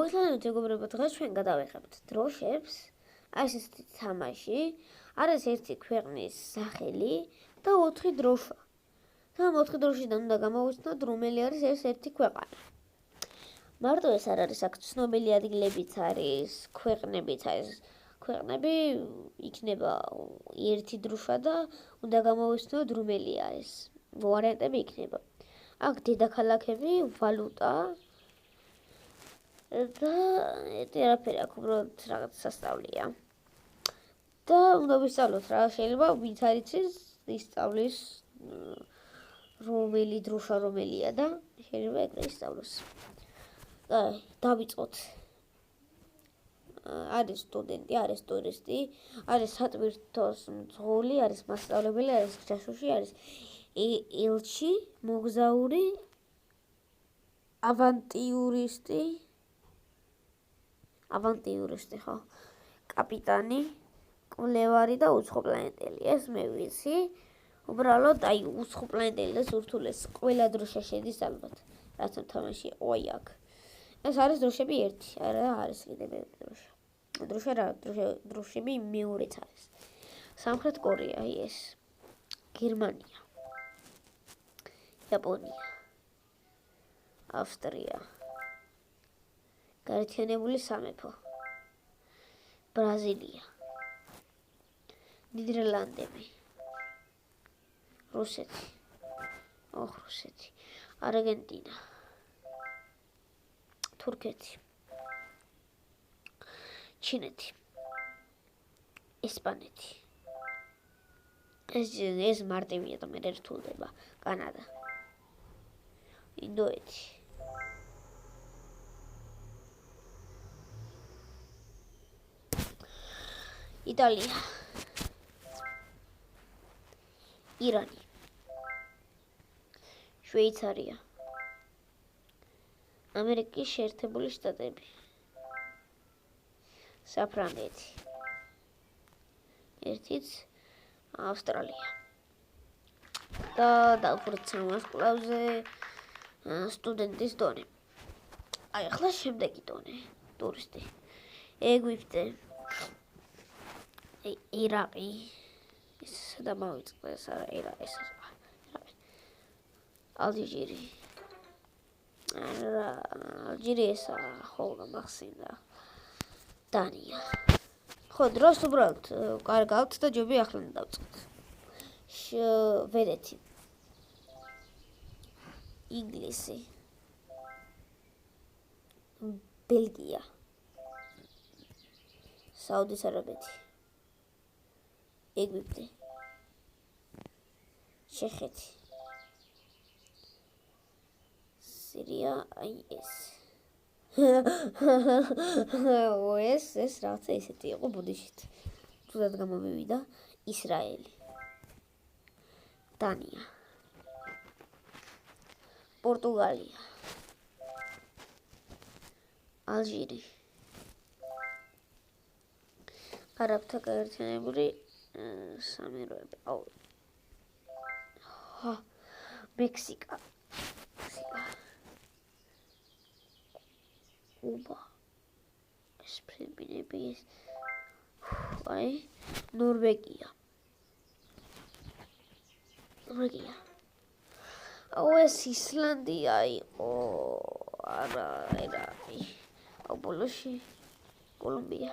მოგესალმებით მეგობრებო, დღეს ჩვენ გადავეხებთ დროშებს. აი ეს თამაში არის ერთი ქვეყნის სახელი და 4 დროშა. და 4 დროშიდან უნდა გამოვიცნოთ რომელი არის ეს ერთი ქვეყანა. მარტო ეს არ არის, აქ ცნობილი ადგილებიც არის, ქვეყნებიც არის. ქვეყნები იქნება ერთი დროშა და უნდა გამოვიცნოთ რომელი არის. ვარიანტები იქნება. აქ დედაქალაქები, ვალუტა და არაფერი აქ უბრალოდ რაღაც სასწავლია. და უნდა ვისწავლოთ რა, შეიძლება ვინც არ იცის ისწავლის რომელი დროშა რომელია და შეიძლება ეგრე ისწავლოს. დავიწყოთ. არის სტუდენტი, არის ტურისტი, არის სატვირთოს მძღოლი, არის მასწავლებელი, არის ჯაშუში, არის ელჩი, მოგზაური, ავანტიურისტი ხო? კაპიტანი, კვლევარი და უცხოპლანეტელი. ეს მე ვიცი. უბრალოდ აი უცხოპლანეტელი და ურთულეს ყველა დროშა შედის ალბათ. რაც თამაში იყო აი აქ. ეს არის დროშები 1, არა არის კიდე მეორე დროშა. დროშები მეორეც არის. სამხრეთ კორეა ეს. გერმანია. იაპონია. ავსტრია. გაერთიანებული სამეფო. ბრაზილია. ნიდერლანდები. რუსეთი. რუსეთი. არგენტინა. თურქეთი. ჩინეთი. ესპანეთი. ეს მარტივია და მე რთულდება. კანადა. ინდოეთი. იტალია. ირანი. შვეიცარია. ამერიკის შეერთებული შტატები. საფრანგეთი. ერთიც ავსტრალია. და დავფრთხილდით სამას კლავზე სტუდენტის დონე. აი ახლა შემდეგი დონე, ტურისტი. ეგვიპტე. ირაყი. ეს და მოვიწყდა ეს არა ირაყი. ალჟირი. ალჟირი ეს ხო გამახსენდა. დანია. ხო დროს უბრალოდ კარგავთ და ჯობი ახლა დავწყოთ. შვედეთი. ინგლისი. ბელგია. საუდის არაბეთი. ეგვიპტე. ჩეხეთი. სირია აი ეს. ეს რაღაცა ისეთი იყო ბუდიშით. თუდად გამომივიდა ისრაელი. დანია. პორტუგალია. ალჟირი. არაბთა გაერთიანებული სამეფოები. მექსიკა. კუბა. ეს ფილიპინები ეს. აი, ნორვეგია. ეს ისლანდია იყო. არა, ბოლოში კოლუმბია.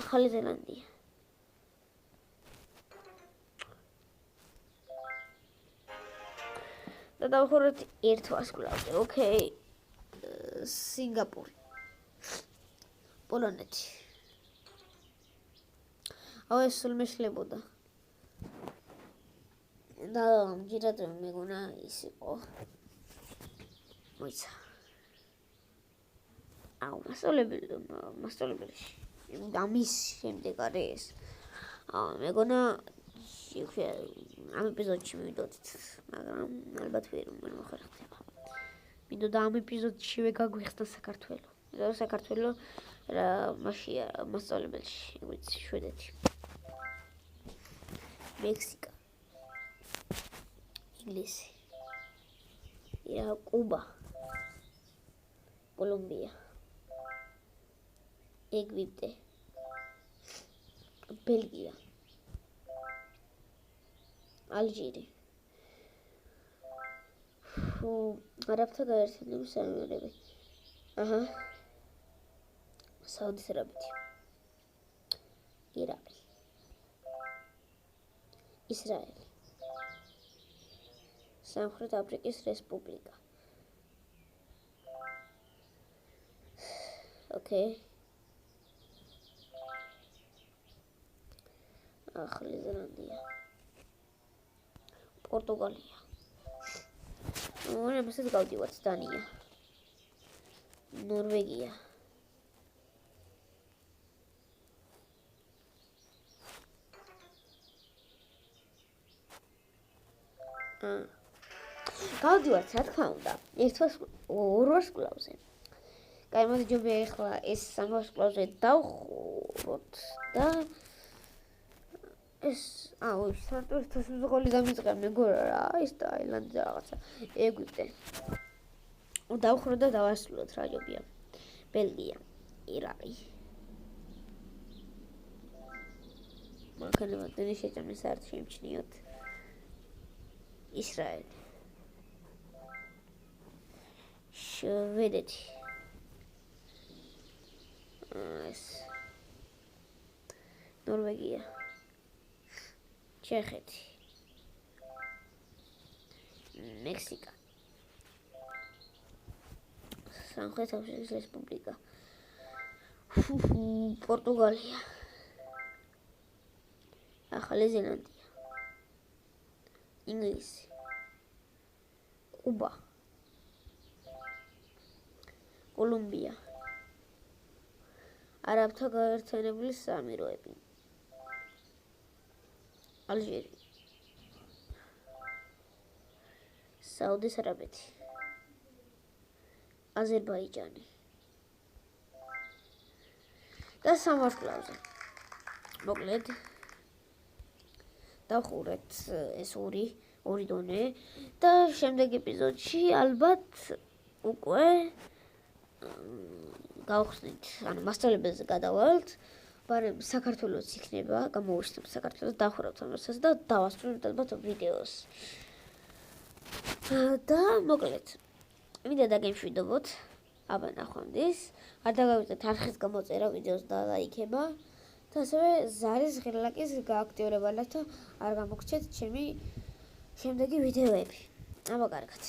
ახალი ზელანდია. და დავხურეთ ერთ ვასკულავზე. ოკეი. სინგაპური. პოლონეთი. ეს სულ მეშლებოდა. და ჯერად მეგონა ის იყო. მოიცა. მასწავლებელი. ამის შემდეგ არის ეს. მეგონა ამ ეპიზოდში მივიდოდით, მაგრამ ალბათ ვერ მოხერხდება. მინდოდა ამ ეპიზოდშივე გაგვიხსნა საქართველო. საქართველო რა მასია მასწავლებელში, ვიცი, შვედეთი. მექსიკა. ინგლისი. კუბა. კოლუმბია, ეგვიპტე, ბელგია, ალჟირი. არაბთა გაერთიანების სამეურნეობი. აჰა. საუდის არაბეთი. ირაყი. ისრაელი. სამხრეთ აფრიკის რესპუბლიკა. ოკეი. ახალი ზელანდია. პორტუგალია. ამასაც გავდივართ დანია. ნორვეგია. გავდივართ, რა თქმა უნდა, ორ ვარსკვლავზე. კაი, მოდიჯობია ახლა ეს სამ ვარსკვლავზე დავხუროთ და ეს სანტურის მზღოლი დამიწყე მეგობრა რა, ის ტაილანდი რაღაცა, ეგვიპტე. დავხუროთ და დავასრულოთ რა ჯობია. ბელგია, ირაყი. მანქანა დენი შეჭამეს არ შემჩნიოთ. ისრაელი. შვედეთი. ეს ნორვეგია. ჩეხეთი. მექსიკა. სამხრეთ აფრიკის რესპუბლიკა. პორტუგალია. ახალი ზელანდია. ინგლისი. კუბა. კოლუმბია. არაბთა გაერთიანების სამეურნეობი. ალჟირი. საუდის არაბეთი. აზერბაიჯანი. და სამ ვარსკვლავზე. მოკლედ დავხურეთ ეს ორი დონე და შემდეგ ეპიზოდში ალბათ უკვე გავხსნით, ანუ მასწავლებელზე გადავალთ, მაგრამ საქართველოს იქნება, გამოვიხსნებთ საქართველოს, დავხურავთ ამასაც და დავასრულებთ ალბათ ვიდეოს. და მოკლედ, მინდა დაგემშვიდობოთ, აბა ნახვამდის, არ დაგავიწყდეთ არხის გამოწერა ვიდეოს და ლაიქება და ასევე ზარის ღირლაკის გააქტიურება, რათა არ გამოგრჩეთ ჩემი შემდეგი ვიდეოები. აბა კარგად.